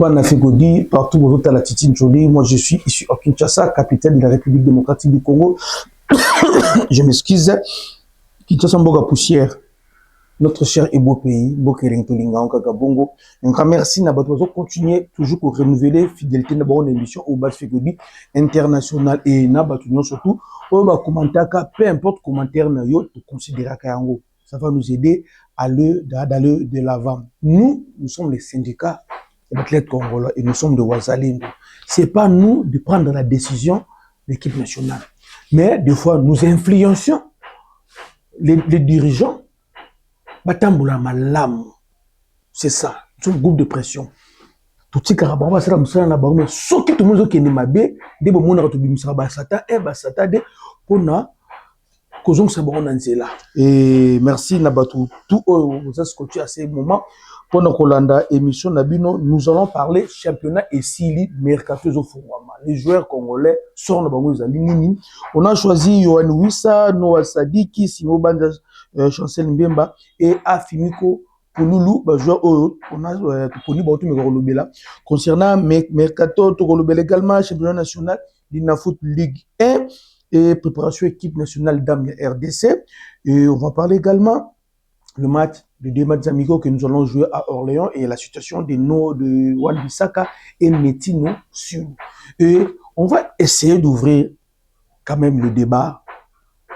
Panafegodi, partout où vous êtes à la Titi Njoli, moi je suis ici au Kinshasa, capitale de la République démocratique du Congo. Je m'excuse, Kinshasa Mboga Poussière, notre cher et beau pays, Bokerentolinga, Bongo. Un grand merci, n'a pas continuer toujours pour renouveler fidélité dans bonne émission au bas Fegodi international et n'a pas surtout, on va commenter, peu importe commentaire, tu considérer qu'yango, ça va nous aider à aller de l'avant. Nous sommes les syndicats athlètes congolais et nous sommes de Ouazalendo. C'est pas nous de prendre la décision de l'équipe nationale. Mais des fois, nous influencions les dirigeants. Batamboula malam. C'est ça. C'est un groupe de pression. Tout ce qui est là, c'est la barre. Sauf que tout le monde qui est mabé, des bons gens qui ont basata et basata de pona causons ça bon là. Et merci Nabatou. Tout vous a scotché à ces moments. Pendant Kolanda émission Nabino, nous allons parler championnat et Sili Mercato Zofouama. Les joueurs congolais sont dans les on a choisi Yohan Wissa, Noah Sadiki, Simo Banda, Chancel Mbemba et Afimiko Pouloulou, joueur on a connu beaucoup de là. Concernant Mercato Togolobel également, championnat national, l'Inafoot Ligue 1 et préparation équipe nationale d'âme RDC. Et on va parler également le match, les deux matchs amicaux que nous allons jouer à Orléans et la situation de Wan-Bissaka et Metino sur. Et on va essayer d'ouvrir quand même le débat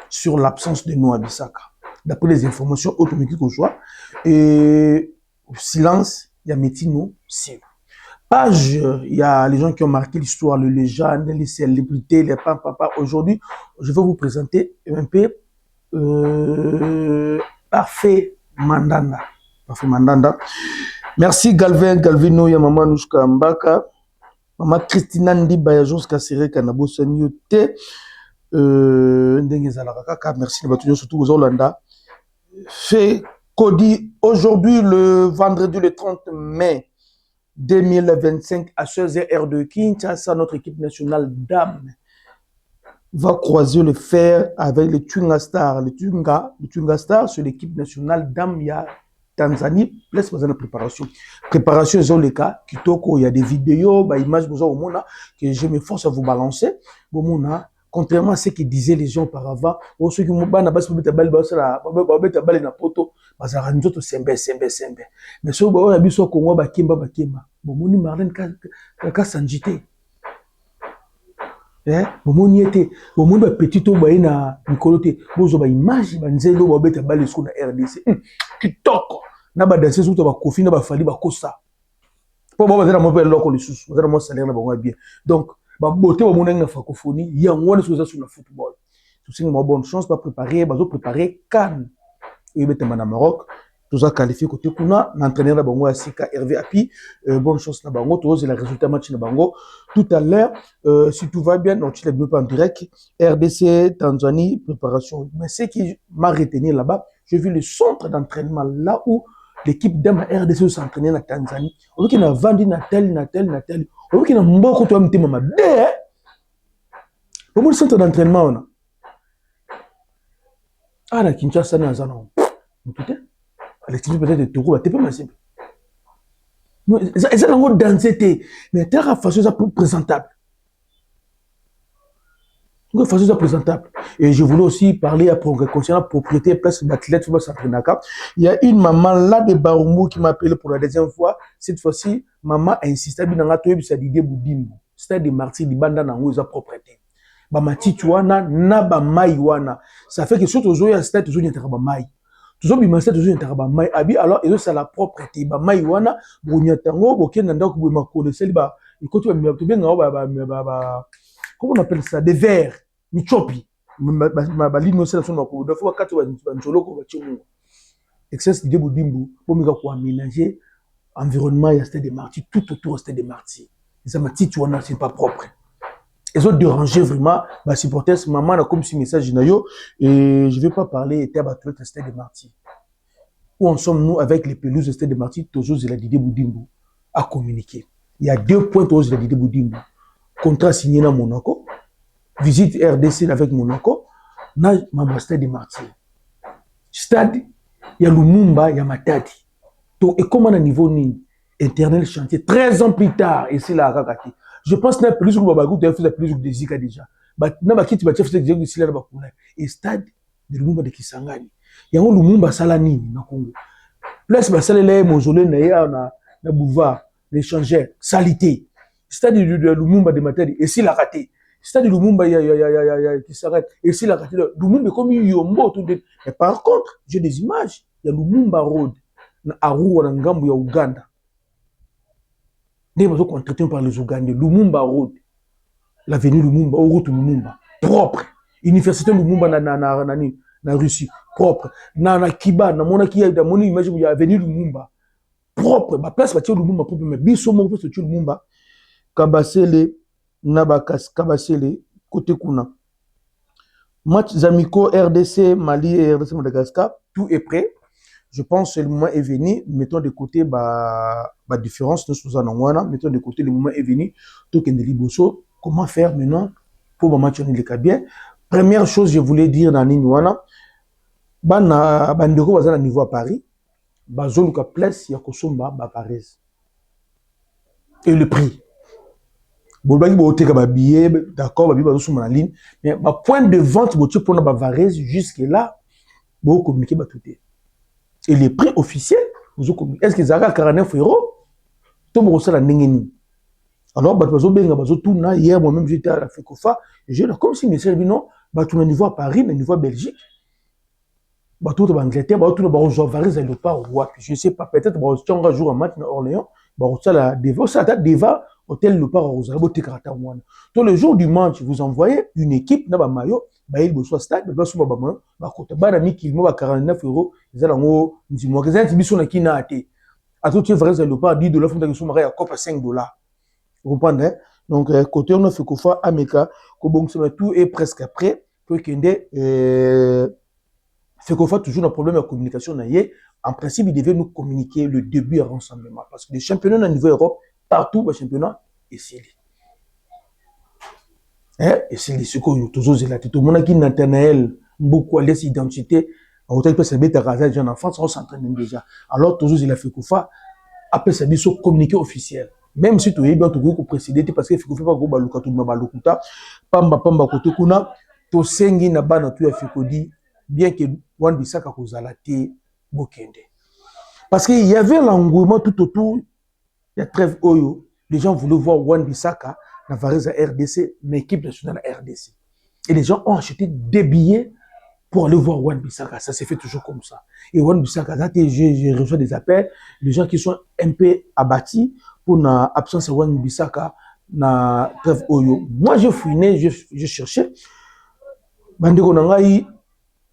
sur l'absence de Wan-Bissaka. D'après les informations automatiques qu'on soit, et silence, il y a Metino sur. Page, il y a les gens qui ont marqué l'histoire, les légendes, les célébrités, les papa. Aujourd'hui, je vais vous présenter un peu Parfait Mandanda. Parfait Mandanda. Merci Galvino, ya maman Nushka Mbaka. Maman Christina Ndi Bayajos Kassere Kanabo Sanyote. Merci surtout aux Hollanda. Fait Cody, aujourd'hui, le vendredi le 30 mai 2025 à 16h de Kinshasa, notre équipe nationale d'âme va croiser le fer avec le Tunga Star. Le Tunga Star, c'est l'équipe nationale d'Amia, Tanzanie, plus besoin de préparation. Préparation, ils ont les cas, Kitoko, il y a des vidéos, des images, que je me force à vous balancer. Contrairement à ce que disaient les gens auparavant, ceux qui m'ont dit que c'est balle na poto, parce que nous autres sembe. Mais ceux qui ont dit que Congo bakimba. Bomoni Marlène ka sanjité. Bomoni était, bomoni petit au baï na Nicoloté. Bozo ba image banzelo ba beta balle sur na RDC. Kitoko. Na ba danser sur ba kofi na ba fali ba kosa. Pour moi bazela mo pe loko le sous, bazela mo salaire na ba bien. Donc ba beauté ba mona na francophonie, yango na sur le football. Tout c'est une bonne chance pas préparer, bazo préparer CAN. Et beta na Maroc. Tout ça qualifié côté kuna l'entraîneur na bango Sika Hervé Api, bonne chance na bango, tous les résultats match na bango. Tout à l'heure, si tout va bien, donc tu l'as pas en direct, RDC, Tanzanie, préparation. Mais ce qui m'a retenu là-bas, j'ai vu le centre d'entraînement là où l'équipe d'âme RDC s'entraînait en Tanzanie. On veut qu'il y a vendu Natel. On veut qu'il y a mboko toi mtima mabe. Au moins le centre d'entraînement on a. Ah la Kinshasa na zano. Tout l'équipe peut-être de Togo, tu peux m'assurer. Ils ont dansé, mais tu as façon présentable. Présentable. Et je voulais aussi parler concernant la propriété place d'athlète. Il y a une maman là de Baoumou qui m'a appelé pour la deuxième fois. Cette fois-ci, maman a insisté dans la toile de Didier Boudimbo. C'est des martyrs de banda dans sa propriété. Bamati tuana na ba maiwana. Ça fait que surtout aujourd'hui, c'est toujours une terre ba mai. Toujours bimasé toujours interaba mai abi alors et c'est la propreté ba mai wana bonyatango bokenda ndako bo makolo seliba ikoto ba bien ba comment on appelle ça des verres michopi ba lino c'est la son ko do fois 4 ba njolo ko ba chimu excess de bodimbu pour me ko aménager environnement il y a c'était des martyrs tout autour c'était des martyrs ça m'a dit tu wana c'est pas propre. Ils ont dérangé vraiment ma supporters, maman a comme si message nayo et je vais pas parler était abattu le Stade des Martyrs. Où en sommes-nous avec les pelouses de Stade des Martyrs toujours il a Didier Boudimbo à communiquer. Il y a 2 points toujours il a Didier Boudimbo. Contrat signé dans Monaco, visite RDC avec Monaco, na maman Stade des Martyrs. Stade il y a Lumumba, il y a Matadi. Donc et comment à niveau ni Éternel chantier. 13 ans plus tard, et c'est là, Kakati. Je pense que plus que Babakou, tu as fait plus que des Zika déjà. Na bakiti ba chef de Zika là et stade de Lumumba de Kisangani. Yango Lumumba sala nini na Congo. Place ba salele mausolée na ya na boulevard l'échangeur salité. Stade de Lumumba de Matadi et si la raté. Stade de Lumumba ya Kisangani et si la raté. Lumumba comme yombo tout de. Mais par contre, j'ai des images, il y a Lumumba Road na Arua na ngambo ya Uganda. Ils sont contractés par les Ougandais. Lumumba Road, l'avenue Lumumba, route Lumumba, propre. Université Lumumba na Russie, propre. Na Kiba, na Monaki, na Moni, imagine, il y a avenue Lumumba, propre. Ma place, c'est Lumumba, propre. Mais biso mo place c'est Lumumba. Kabasele, Nabakas, Kabasele, côté Kuna. Matchs amicaux RDC, Mali et RDC Madagascar, tout est prêt. Je pense que le moment est venu, mettons de côté la différence, mettons de côté le moment est venu, comment faire maintenant pour match le bien. Première chose, je voulais dire dans Niniwana, bandeko baza na niveau à Paris, bazoluka place ya kosomba ba Paris. Et le prix. Bolbaki bo teka ba billet, d'accord, ba billet bazosomba na ligne, mais ba point de vente bo pour na ba Varese jusque là, bo communiquer ba tout. Et les prix officiels, est-ce qu'ils ont 49 €? Tout le monde sait la nengeni. Alors, hier, moi-même, j'étais à la FECOFA, et j'ai dit, comme si mes sœurs disent non, tout le niveau à Paris, le niveau à Belgique, tout le Angleterre, tout le monde va Varese, le pas roi. Je ne sais pas, peut-être, si on va jouer un match à Orléans, ça la déva, ça date déva, hôtel le pas rosé, tout le jour du match, vous envoyez une équipe, na ba maillot, il besoin stade, ba so ba maillot, ba kota ba na miki mo ba 49 €, ezala ngo ndimokezana tibiso na kina ate. Ato tu Varese le pas $10 funda ke so mara ya copa $5. Vous comprenez? Donc côté on a fait kofa ameka ko bon tout est presque prêt pour kende fait kofa toujours un problème de communication na yé. En principe, il devait nous communiquer le début à rassemblement parce que les championnats au niveau Europe partout les championnats et c'est et c'est ce que toujours c'est là tout le monde qui Nathanaël beaucoup à l'identité à hôtel peut se mettre à raser jeune enfant ça s'entraîne déjà alors toujours il a fait kofa après ça dit sur communiqué officiel même si tu es bien tu peux précéder parce que fait kofa pas go baluka tout ma balukuta pamba côté kuna to sengi na bana tu a fait kodi bien que Wan Bissaka kozala te bokende parce qu'il y avait l'engouement tout autour il y a trêve oyo les gens voulaient voir Wan Bissaka la Varese RDC, l'équipe nationale RDC. Et les gens ont acheté des billets pour aller voir Wan Bissaka. Ça s'est fait toujours comme ça. Et Wan Bissaka, j'ai reçu des appels, les gens qui sont un peu abattus pour l'absence de Wan Bissaka, na trêve oyo. Moi, je fouinais, je cherchais. Bandeko nangai,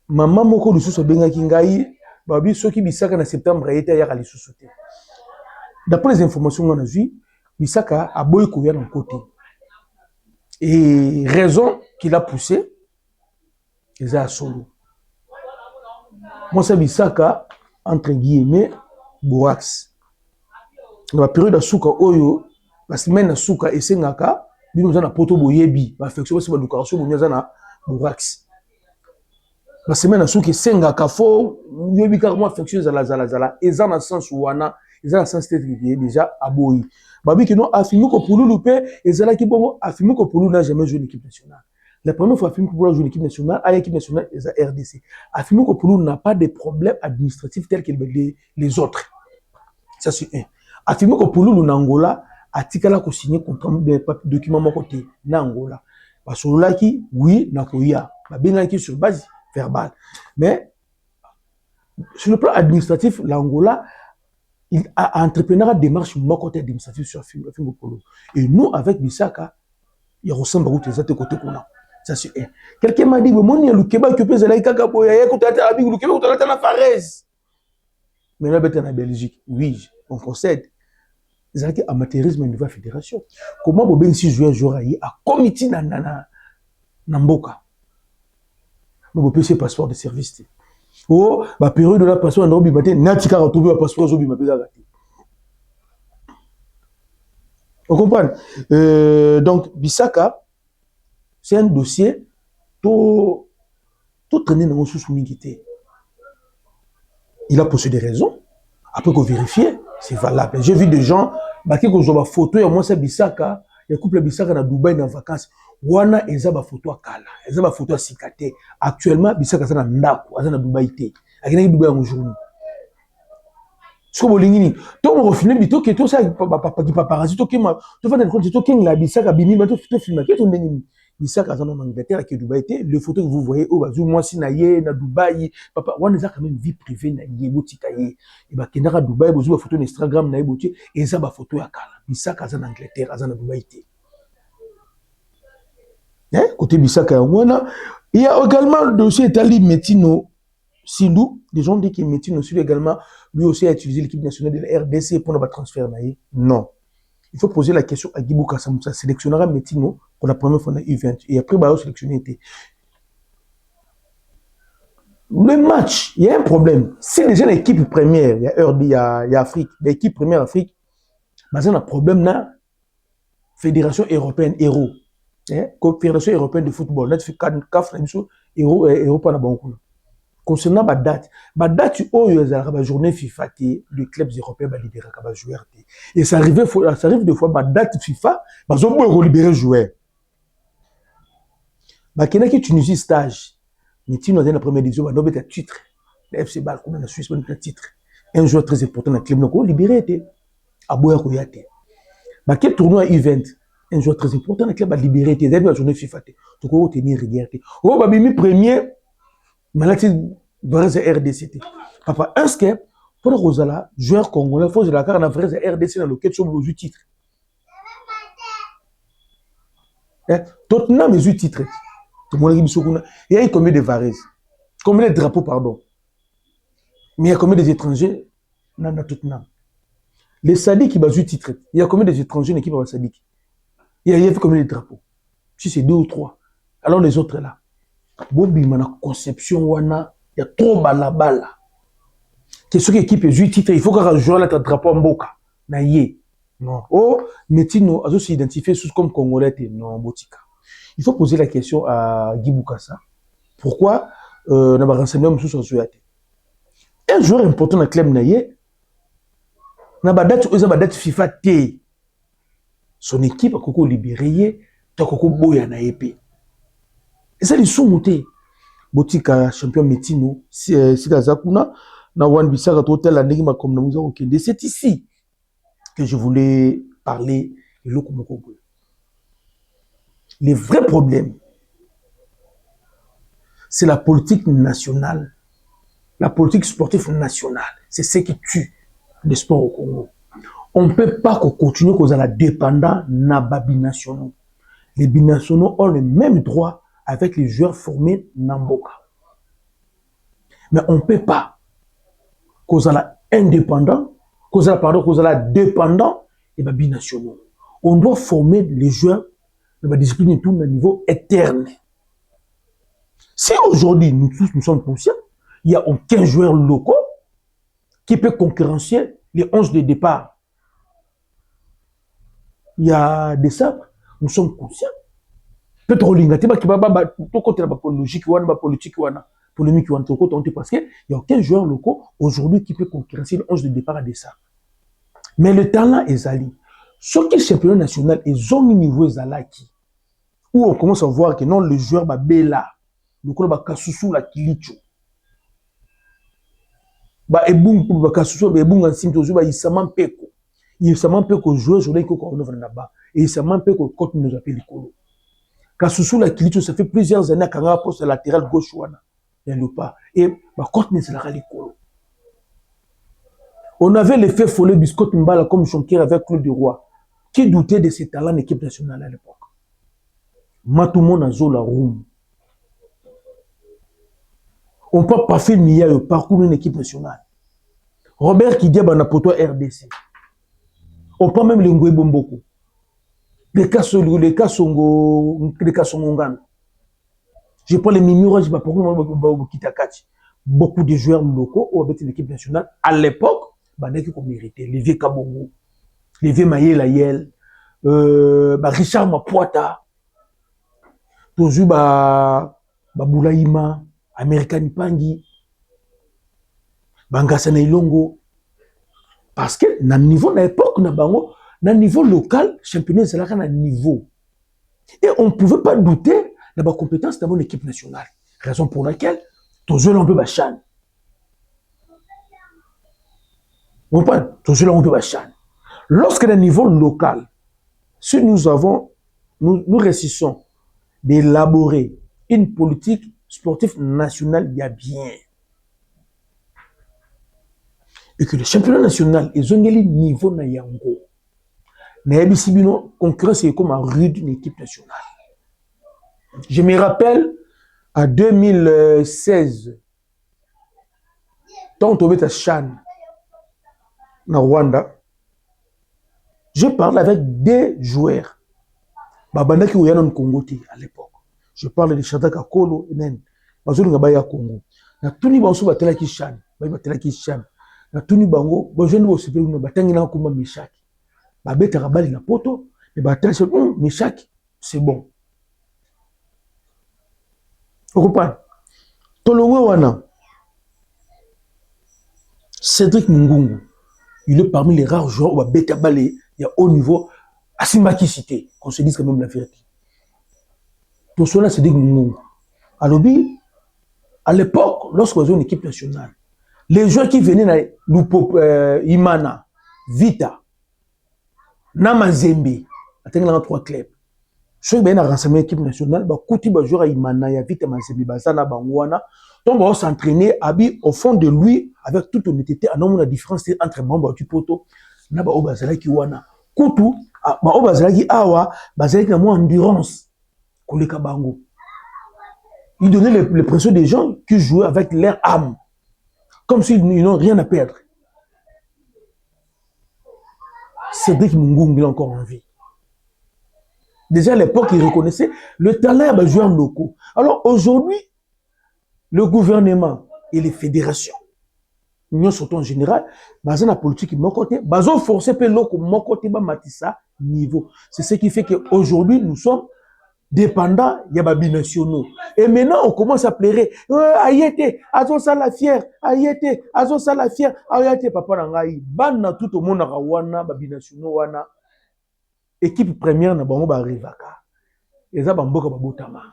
maman moko lisusu bengaki ngai, babi soki Bissaka na septembre était ya lisusu te. D'après les informations qu'on a vues, Bissaka a boy kouya dans côté. Et raison qu'il a poussé, c'est à solo. Moi, c'est Bissaka, entre guillemets, Borax. Dans la période de Souka Oyo, la semaine de Souka et Sengaka, nous avons un poto boyebi, la affection, c'est la décoration, nous avons un Borax. La semaine de Souka et Sengaka, faut, nous avons carrément affection, zala, et dans le sens où on a, ils ont un sens déjà à Boyi. Babi qui non affirmé que pour nous et Zala qui bon affirmé que pour nous n'a jamais joué l'équipe nationale. La première fois affirmé que pour jouer l'équipe nationale, à l'équipe nationale et à RDC. Affirmé que pour nous n'a pas de problèmes administratifs tels que les autres. Ça c'est un. Affirmé que pour nous Angola a tikala ko signer contrat des documents mon côté na Angola. Parce que là qui oui na koya, ba benga qui sur base verbale. Mais sur le plan administratif l'Angola il a entrepreneur à démarche mon côté administratif sur Fingo Polo. Et nous, avec Bissaka, il ressemble à l'autre côté qu'on a. Ça c'est un. Quelqu'un m'a dit, mon le Québec, que peut aller Kakapoya, écoute, le Québec, on a la Varese. Mais là, on est en Belgique. Oui, on concède. C'est un amateurisme au niveau de la fédération. Comment vous avez si jouer un jour à comité Namboka? Vous pouvez passer passeport de service. Oh, la période de la passeport en Europe, Natika a retrouvé un passeport en Europe. Vous comprenez? Donc, Bissaka, c'est un dossier tout traîné dans le sous-mingité. Il a posé des raisons. Après qu'on vérifie, c'est valable. J'ai vu des gens, qui ont des photos, et moi c'est Bissaka, il y a couple Bissaka dans Dubaï dans vacances. Wana eza ba photo akala, eza ba photo sikate. Actuellement Bissaka ça na ndako, eza na Dubaï té. Akina Dubaï en journée. Ce que bolingini, to mo refilmer bito que to ça papa qui paparazzi to kema, to fa dans compte to king la Bissaka bimi ba to filmer que to ndeni. Bissaka ça en Angleterre qui Dubaï té, les photos que vous voyez au bazu moi si na ye na Dubaï, papa wana eza quand même vie privée na ye botika ye. Et ba kendaka Dubaï bozu ba photo na Instagram na ye botie, eza ba photo ya kala. Bissaka ça en Angleterre, eza na Dubaï té. Côté Bissaka, il y a également le dossier Etali Metino Sindou. Des gens disent que Metino Sindou également, lui aussi a utilisé l'équipe nationale de la RDC pour le transfert. Non. Il faut poser la question à Guibou Kassamoussa. Sélectionnera Metino pour la première fois dans U20. Et après, il va sélectionner. Le match, il y a un problème. Si déjà l'équipe première, il y a Afrique, l'équipe première Afrique, il y a un problème dans la Fédération européenne Héros. Confédération européenne de football, là tu fais CAF, Europa na banco. Concernant la date où il y a la journée FIFA, les clubs européens va libérer les joueurs. Et ça arrive des fois, la date FIFA, ils ont libéré les joueurs. Il y a qui Tunisie stage, mais tu as la première division, il y a un titre. Le FC Bâle, comme la Suisse, il y a un titre. Un joueur très important dans le club, il a libéré. À Boya Kouyate. Il y a un tournoi U20. Un joueur très important, le club a libéré tes amis à la journée FIFA. Tu peux tenir rigueur. Oh, bah, mis premier, maladie, vrai RDC. Papa, un skep, pour le Rosala, joueur congolais, il faut que la carte, on a vrai RDC dans le quai sur le titre. Tottenham, mes titres. Il y a combien de Varese? Combien de drapeaux, pardon? Mais il y a combien d'étrangers dans Tottenham? Les Sadik qui battent le titre. Il y a combien d'étrangers dans l'équipe de Sadik? Il y a combien de drapeaux? Si c'est 2 ou 3. Alors les autres là. Bobi mana conception wana, il y a trop balabala. Qu'est-ce que l'équipe est joué titre, il faut qu'un joueur là un drapeau en boca. Na yé. Non. Oh, Metino a s'identifier sous comme congolais non botika. Il faut poser la question à Guy Boukassa. Pourquoi na ba renseignement sous sur un joueur important dans le club na yé na ba date FIFA T. Son équipe a koko libéré, ta koko boya na épée. Et ça les sous-moutés. Botika champion Metino, si Zakuna, na wan bisaka total la négima comme na musa okende. C'est ici que je voulais parler de l'Okomoko. Les vrais problèmes, c'est la politique nationale, la politique sportive nationale. C'est ce qui tue le sport au Congo. On ne peut pas continuer qu'on soit dépendant des binationaux. Les binationaux ont le même droit avec les joueurs formés Namboka. Mais on ne peut pas qu'on soit indépendant, qu'on soit dépendant des binationaux. On doit former les joueurs de la discipline et tout à niveau éternel. Si aujourd'hui nous tous nous sommes conscients, il n'y a aucun joueur local qui peut concurrencer les 11 de départ. Il y a des sabres, nous sommes conscients. Peut-être que polémique parce qu'il n'y a aucun joueur local aujourd'hui qui peut concurrencer le 11 de départ à des sabres. Mais le talent est ali. Ce qui est championnat national, ils ont un niveau zalaki. Où on commence à voir que non, le joueur va bella, le club va kasusu la kilicho. Ba ebung ba kasusu ba ebung ansim tozu ba isaman peko. Il s'est même pas que jouer aujourd'hui qu'on a là-bas et il s'est même pas que quand nous appelle les colos. Kasusu la Kilicho, ça fait plusieurs années qu'on a un poste latéral gauche wana, il n'y a pas et quand nous sommes les colos. On avait l'effet follet Biscotte Mbala comme Jonker avec Claude Roy. Qui doutait de ses talents en équipe nationale à l'époque? Matoumo Nazo la room. On peut pas faire le parcours d'une équipe nationale. Robert Kidia Banapoto RDC. On prend même les Ngwe Bomboko. Les cas Songo, je prends les Mimura, je vais pas Kitakachi. Beaucoup de joueurs locaux ont avec l'équipe nationale. À l'époque, ils ont mérité. Les vieux Kabongo, les vieux Maye Layel, Richard Mapuata, toujours Boulaïma, American Pangi, Bangasana Ilongo. Parce que na niveau na époque na bango, na niveau local, championnat c'est là na niveau. Et on ne pouvait pas douter de la compétence de mon équipe nationale. Raison pour laquelle toujours on peut bachan. On peut toujours on peut bachan. Lorsque le niveau local, si nous réussissons d'élaborer une politique sportive nationale, il y a bien. Et que le championnat national, ils ont un niveau na yango. Na yabisibino concurrence est comme un rude d'une équipe nationale. Je me rappelle en 2016, quand on était à Chan, en Rwanda, je parle avec des joueurs. Babanda qui ouya dans Congo à l'époque. Je parle de Shataka Kolo, Nen, Bazou Ngabaya Congo. Na tuni banso batela ki Chan, batela ki Chan. Na tuni bango, bojeni bo sepelu na batangi na kuma Meshaki. Babeta rabali na poto, et batela se Meshaki, c'est bon. Vous comprenez? Tolongwe wana. Cédric Mungungu, il est parmi les rares joueurs où Beta Balé, il y a haut niveau, à Simbaki cité, qu'on se dise quand même la vérité. Tout cela, Cédric Mungungu. Alors, à l'époque, lorsqu'on avait une équipe nationale, les joueurs qui venaient, Imana, Vita, Namazembe, atteignent les 3 clubs. Ceux qui ont rassemblé l'équipe nationale, ils ont joué à Imana, Vita, Mazembe, Bazana, Bangwana. Donc, on s'entraîner au fond de lui, avec toute honnêteté, à nombre de différence entre membres du poto, na ba obazalaki wana. Kutu, ba obazalaki awa, bazalaki na mo endurance, koleka bango. Il donnait l'impression des gens qui jouaient avec leur âme, comme s'ils n'ont rien à perdre. Cédric Mungungu, il a encore envie. Déjà à l'époque, il reconnaissait le talent des joueurs locaux. Alors aujourd'hui, le gouvernement et les fédérations, nous surtout en général, basé la politique de mon côté, basé forcé pe loko mon côté ba matissa niveau. C'est ce qui fait qu'aujourd'hui nous sommes dépendants y a binationaux. Et maintenant on commence à pleurer. Ayete, azo ça la fière, ayete, azo ça la fière, ayete papa nangai. Ban na tout au monde wana ba binationaux wana. Équipe première na bango ba rivaka. Eza ba mboka ba botama.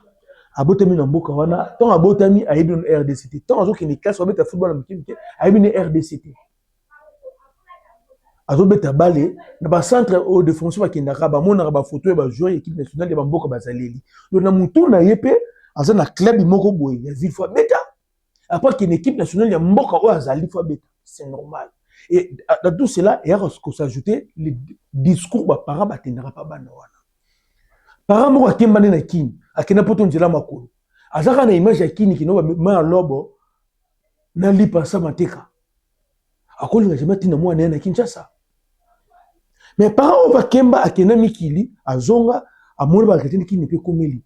Abotami na mboka wana, tant abotami ayebi no RDCT, tant azo kini classe obeta football na mukimike, ayebi ne RDCT. Azo beta balé, na ba centre au défenseur ba kindaka ba mona ba photo ba joueur équipe nationale ba mboka bazaleli. Donc na mutu na yepe, azo na club moko boye, ya ville fois beta. Après qu'une équipe nationale ya mboka o azali fois beta, c'est normal. Et dans tout cela, il y a qu'on s'ajouter les discours ba para ba tendra pa bana wana. Para moko akembane na kini. Akena poto njela makolo. Azaka na image ya kini kino ma lobo na lipa sa mateka. Akoli nga jema tina mwa na Kinshasa. Mais parents va kemba akena mikili azonga amoni ba keteni kini pe komeli.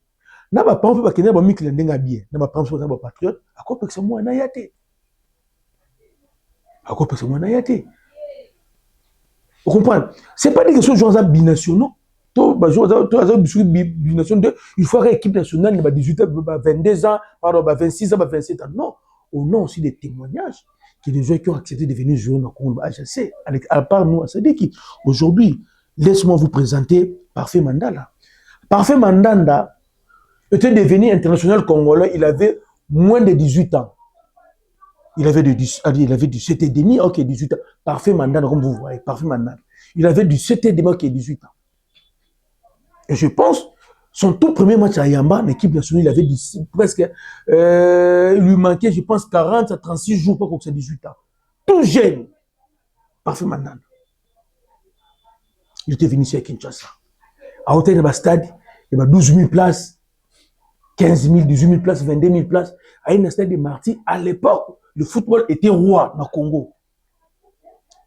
Na ba parents ba kena ba mikili ndenga bien. Na ba parents ba patriote akopekisa mwa na yate. Akopekisa mwa na yate. Vous comprenez? C'est pas des questions genre binationaux. Il faut une équipe nationale de 18 ans, 22 ans, 26 ans, 27 ans. Non, au nom aussi des témoignages que les gens qui ont accepté de venir jouer dans le Congo HC, à part nous, c'est dit qu'aujourd'hui, laisse-moi vous présenter Parfait Mandala. Parfait Mandanda était devenu international congolais, il avait moins de 18 ans. Il avait 17 et demi, ok, 18 ans. Parfait Mandanda, comme vous voyez, Parfait Mandanda. Il avait 17 et demi, ok, 18 ans. Et je pense, son tout premier match à Yamba, l'équipe nationale, il avait presque, il lui manquait, je pense, 40 à 36 jours pour que c'est 18 ans. Tout jeune. Parfait Mandanda. Il était venu ici à Kinshasa. À hôtel de stade, il y avait 12 000 places, 15 000, 18 000 places, 22 000 places. À une stade de Marty, à l'époque, le football était roi dans le Congo.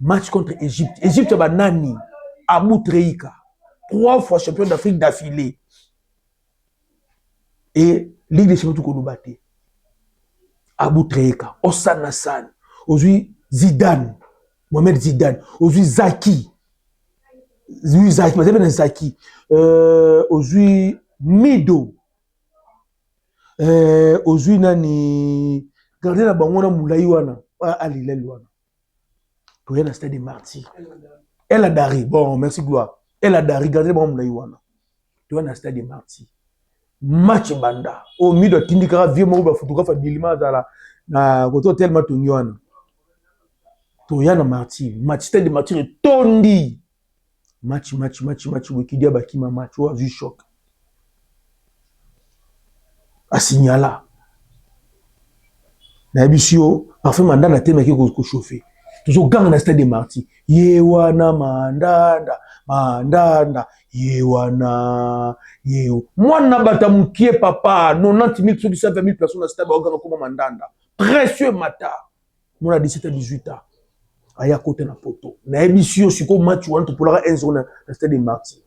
Match contre Égypte. Égypte, il y avait Nani, Abou Treika. 3 fois champion d'Afrique d'affilée. Et Ligue des champions tout Kouloubaté. Abou Treika, Ossan Hassan, aujourd'hui Zidane, Mohamed Zidane, aujourd'hui Zaki. Zaki. Aujourd'hui Mido. Aujourd'hui Nani. Gardez la bangona Moulaïwana. Ali Lelouana. Pour un stade de martyrs. Elle a dari. Bon, merci Gloire. Elle a dari. Regardez moi mon Iwana. Pour un stade de martyrs. Match banda. Au milieu de Tindikara, vieux mot photographe Bilima Zala. Na koto tellement Tonyana. Toyana martyr. Match stade de martyrs tondi. Match. Wikidia bakima match. Ou a vu choc. A signala. Na ebisio, parfait mandat na teme ko chauffer. Toujours gang na stade des martyrs. Yewana mandanda. Yewana. Moi na bata mukie papa, 90 000 sur 120 000 personnes na stade ba comme mandanda. Précieux mata. Moi na 17 à 18 ans. Aya côté na poto. Na ebisio siko match wan to polara 1-0 na stade des martyrs.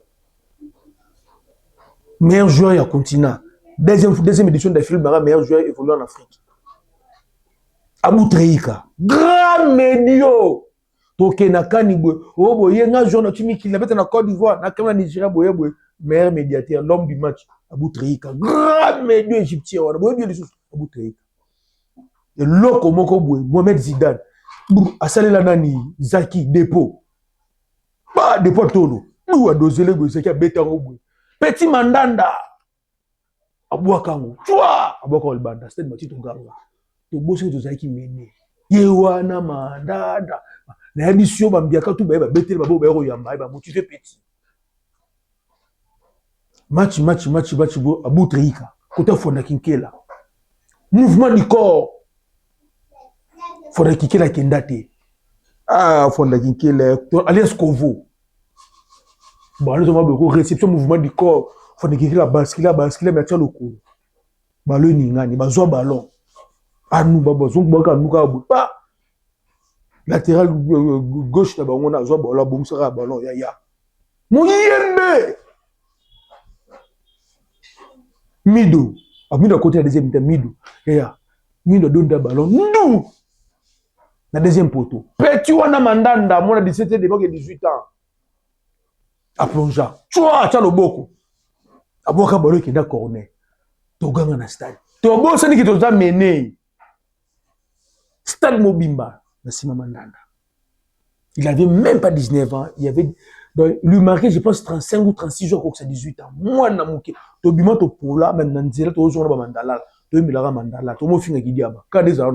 Meilleur joueur ya continent. Deuxième édition de film meilleur joueur évolué en Afrique. Abou Treika, grand médio. Toké na kanibwe, obo yenga journal timi ki la bête na Côte d'Ivoire, na Cameroun Nigeria boye meilleur médiateur, l'homme du match, Abou Treika, grand médio égyptien, boye bien les choses, Abou Treika. Et loko moko boye, Mohamed Zidane, asalela nani Zaki Dépôt. Ba Dépôt tolo, ou a dosele boye Zaki a beta boye. Petit Mandanda. Abouakango, toi, Abouakango le banda, c'était match ton ganga. To bosse to Zaki mene. Yewana mandanda. Na émission bambiaka tout ba betel ba bo ba yamba ba motivé petit. Match bo Abou Treika. Côté Fonda Kinkela. Mouvement du corps. Fonda Kinkela kendate. Ah Fonda Kinkela alias Kovo. Bon, nous avons beaucoup réception mouvement du corps. Fonda Kinkela bascule mais tiens le coup. Ballon ningani, bazo ballon. Ah nous baka nous ka latéral gauche na bango na zo ballon bon sera ballon ya. Mouyembe. Mido. A Mido côté la deuxième temps Mido. Ya. Mido donne da ballon. Nous. Na deuxième poteau. Petit wana mandanda mona 17 de 18 ans. A plongear. Chua cha loboko. Aboka ballon qui da corner. Toganga na stade. Tobo sani ki toza mené. Stade Mobimba, Nassima Mandanda. Il avait même pas 19 ans. Il avait lui marqué, je pense, 35 ou 36 jours, comme ça 18 ans. Moi, Namouké. Tobima to pola, même Nanzela, to ozona mandala, to milara mandala, to mo finga kidiaba. Quand des ans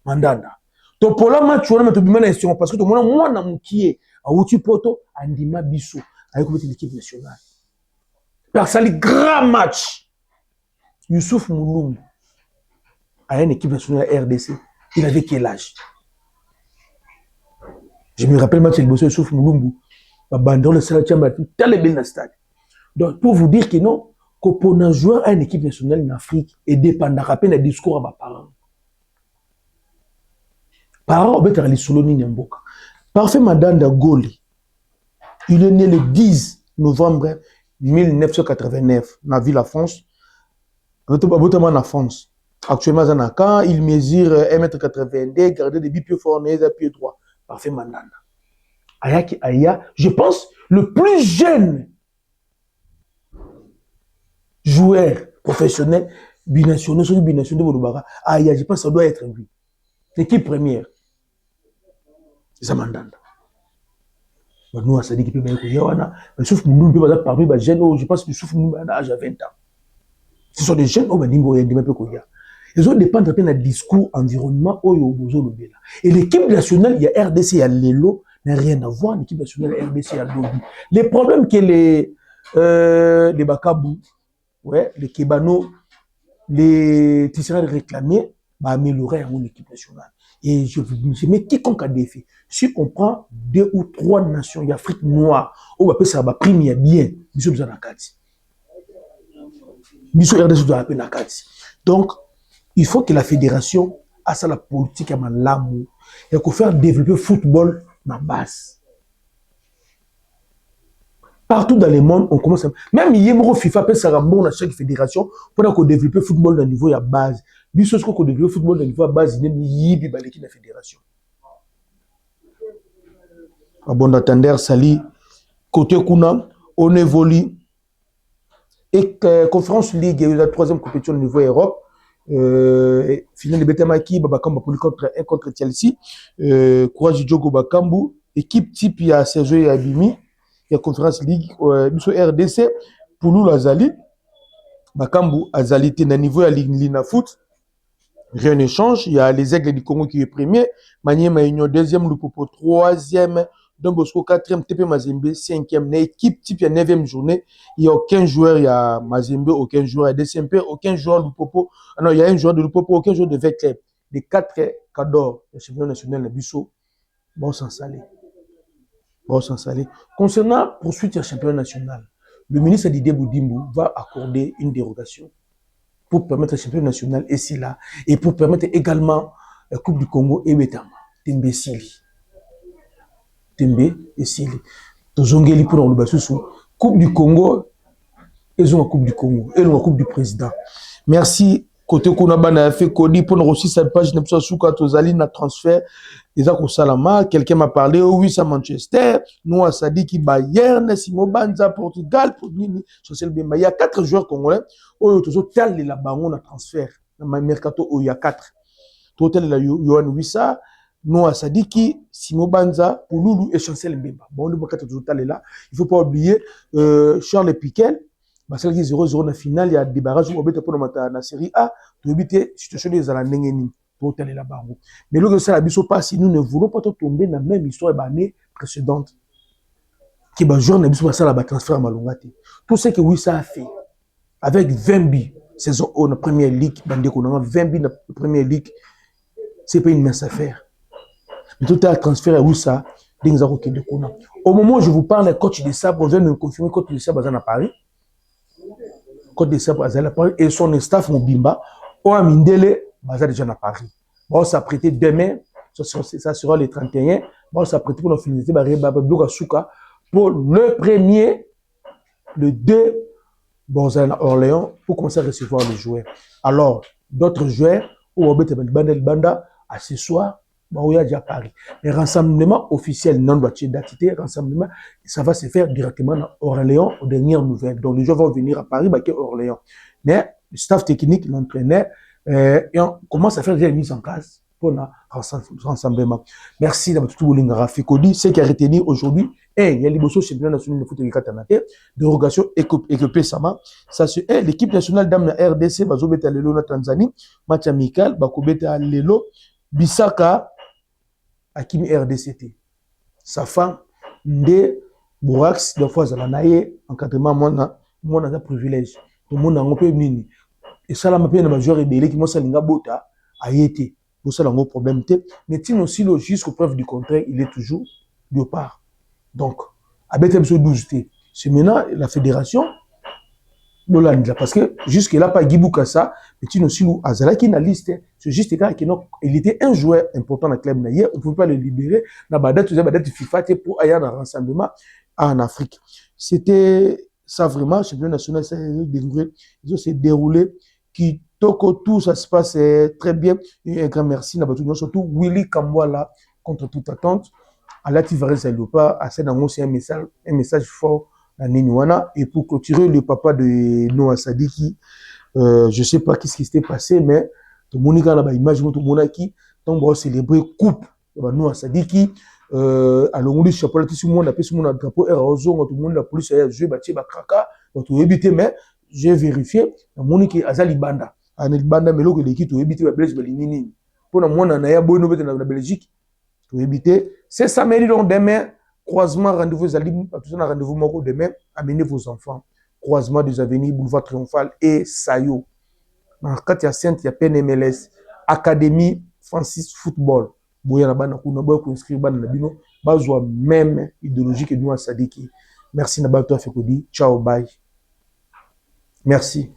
Mandanda. To pola match on to bima na estion parce que to mona moi Namouké a outi poto andima biso avec l'équipe nationale. Parce que grand match. Youssouf Mouloum a une équipe nationale RDC. Il avait quel âge? Je me rappelle match le bosseur Youssouf Mouloum. Abandon le salaire tient tel est bien dans le stade. Donc pour vous dire que non, qu'on pour un joueur à une équipe nationale en Afrique et dépendant rappel des discours à mes parents. Parents ont été allés sur le Niamboka. Parfait Mandanda Goli. Il est né le 10 novembre 1989 dans la ville de France. Notamment en France. Actuellement, il mesure 1,82 m, gardé des pieds forts, pied droit. Parfait Mandanda. Ayaki Aya, je pense, le plus jeune joueur professionnel binational, sur binational de Bolobara. Aya, je pense que ça doit être lui. L'équipe première. C'est Mandanda. Nous, on s'est dit qu'il peut y avoir un souffle Mouloum, parmi les jeunes, je pense que le souffle Mouloum a 20 ans. Ce sont des jeunes ils ont dépendre d'un discours environnement et l'équipe nationale, il y a RDC, il y a Lelo, n'a rien à voir, l'équipe nationale RDC, il y a Lodi. Les problèmes que les Bakabou, ouais, les Kebano, les Tissera réclamés, bah, améliorer l'équipe nationale. Et je mets quiconque a défi. Si on prend 2 ou 3 nations, il y a Afrique noire, on va appeler ça, bah, prime, il y a bien, nous sommes en Akati. Donc, il faut que la fédération a ça la politique à l'amour et qu'il faut développer le football dans la base. Partout dans le monde, on commence à... Même Yemro FIFA peut ça bon à chaque fédération pour qu'on développe le football dans le niveau à base. Mais ce qu'on développe le football dans le niveau à base, il y a l'équipe de la fédération. Bon d'attendre, Sali, côté Kuna, on évolue. Et Conférence Ligue, il y a eu la 3e compétition au niveau Europe. finale de Betamaki, Babakamba pour contre 1 contre Chelsea. Courage Djogo Bakambu. Équipe type, il y a Sergio et Abimi. Il y a Conférence League. RDC. Poulou Azali. Bakambu Azali, t'es niveau à Lina Foot. Rien ne change. Il y a les Aigles du Congo qui est premier. Maniema Union deuxième. Lupopo troisième. Don Bosco 4e, TP Mazembe 5e. Équipe type, il y a 9e journée. Il n'y a aucun joueur, il y a Mazembe, aucun joueur. Il y a DCMP, aucun joueur de Lupopo. Ah non, il y a un joueur de Lupopo, aucun joueur de Vecleb. Les 4 cadors, le championnat national de Bissau, bon s'installer. Bon s'installer. Concernant poursuite du championnat national, le ministre Didier Boudimbo va accorder une dérogation pour permettre le championnat national ici là et pour permettre également la Coupe du Congo et Betama. Tembesili. Tembe et Sili. Tozongeli pour le Basusu. Coupe du Congo, ils ont la Coupe du Congo, et la Coupe du Président. Merci. Côté Konabana fait Kodi pour aussi cette page n'a pas souka Tozali na transfert. Isaac Salama, quelqu'un m'a parlé, oui, ça Manchester, nous à Sadiki Bayern, Simo Banza, Portugal, pour Nini, Social Bemba. Il y a 4 joueurs congolais, où ils ont tel la baron à transfert. Dans ma mercato, il y a 4. Total la Yohan Wissa. Noah Sadiki, Simo Banza, Pouloulou et Chancel Mbemba. Bon, le Bokata total est là. Il ne faut pas oublier Charles Piquel. Celle qui est 0-0 dans la finale, il y a des barrages où on peut pour la série A. Pour éviter situation des Alanengeni. Total est là-bas. Mais le que ça, la biso passe, nous ne voulons pas tomber dans la même histoire l'année précédente. Qui va jouer dans la biso ça la transfert à Malongate. Tout ce que oui, ça a fait. Avec 20 buts, saison 1 dans la première ligue, 20 buts dans la première ligue, c'est pas une mince affaire. Mais tout est transféré où ça, au moment où je vous parle, le coach de Sabre vient de me confirmer que le coach de Sabre est à Paris. Le coach de Sabre est à Paris et son staff, mon Bimba, au Amindele, est déjà à Paris. Bon, ça prêté demain, ça sera le 31. Bon, ça prêté pour nous finir pour le premier, le 2, bon, à Orléans, pour commencer à recevoir les joueurs. Alors, d'autres joueurs, où on va mettre le banda à ce soir. Bon, il y a déjà Paris. Les rassemblements officiels non d'identité, rassemblement, ça va se faire directement à Orléans aux dernières nouvelles. Donc, les gens vont venir à Paris, bah, Orléans. Mais le staff technique, l'entraîneur, et on commence à faire déjà une mise en place pour le rassemblement. Merci d'avoir tout le monde Fikodi. Ce qui a retenu aujourd'hui, il y a l'Iboso championnat national de foot et Katanate, dérogation équipée Sama. Ça c'est l'équipe nationale d'âme de RDC, Bazobeta Lelo na Tanzanie, match amical, Bakobeta Lelo, Bisaka, Akimi RDCT. Sa femme, Nde, Bourax, deux fois Zalanaye, encadrement, moi, on a privilège. Tout le monde a un peu nini. Et ça, la mapé, na joueur rebelle qui m'a salinga bota, a été. Pour ça, il y a un problème. Mais sinon, aussi, jusqu'aux preuves du contraire, il est toujours de part. Donc, à BTM 12, c'est maintenant la fédération, parce que jusque-là, pas Guibou Kassa, mais sinon, aussi, Azala qui est dans la liste, c'est juste que il était un joueur important dans le club. On ne pouvait pas le libérer. Dans la date FIFA pour aller dans rassemblement en Afrique. C'était ça vraiment, le championnat national, ça s'est déroulé. Qui tout ça se passe très bien. Et un grand merci, surtout Willy Kamwala, contre toute attente. À la Tivarez Lopa, à c'est un message fort à Ninuana. Et pour clôturer, le papa de Noah Sadiki, je ne sais pas ce qui s'était passé, mais tout le monde a une image, tout le monde qui va célébrer coupe. Noah Sadiki, alors on dit chapeau, tout le monde a fait un drapeau, tout le monde la police a joué, kraka, tout éviter, mais j'ai vérifié, Monique Azali Banda. Anel Banda, mais l'autre l'équipe, tout éviter, la Belgique, Belinini. Pour le monde, on a un bon nouveau dans la Belgique, tout éviter. C'est samedi, donc demain, croisement, rendez-vous, tout ça, rendez-vous, moko demain, amenez vos enfants. Croisement des avenirs, boulevard Triomphal et Sayo. Dans le cas, il y a Sainte, il y a PNMLS, Académie Francis Football. Boya Bana, kuna boya ko inscrire Bana Nabino, bazwa même idéologie que nous à Sadiki. Merci Nabato Fekodi. Ciao, bye. Merci.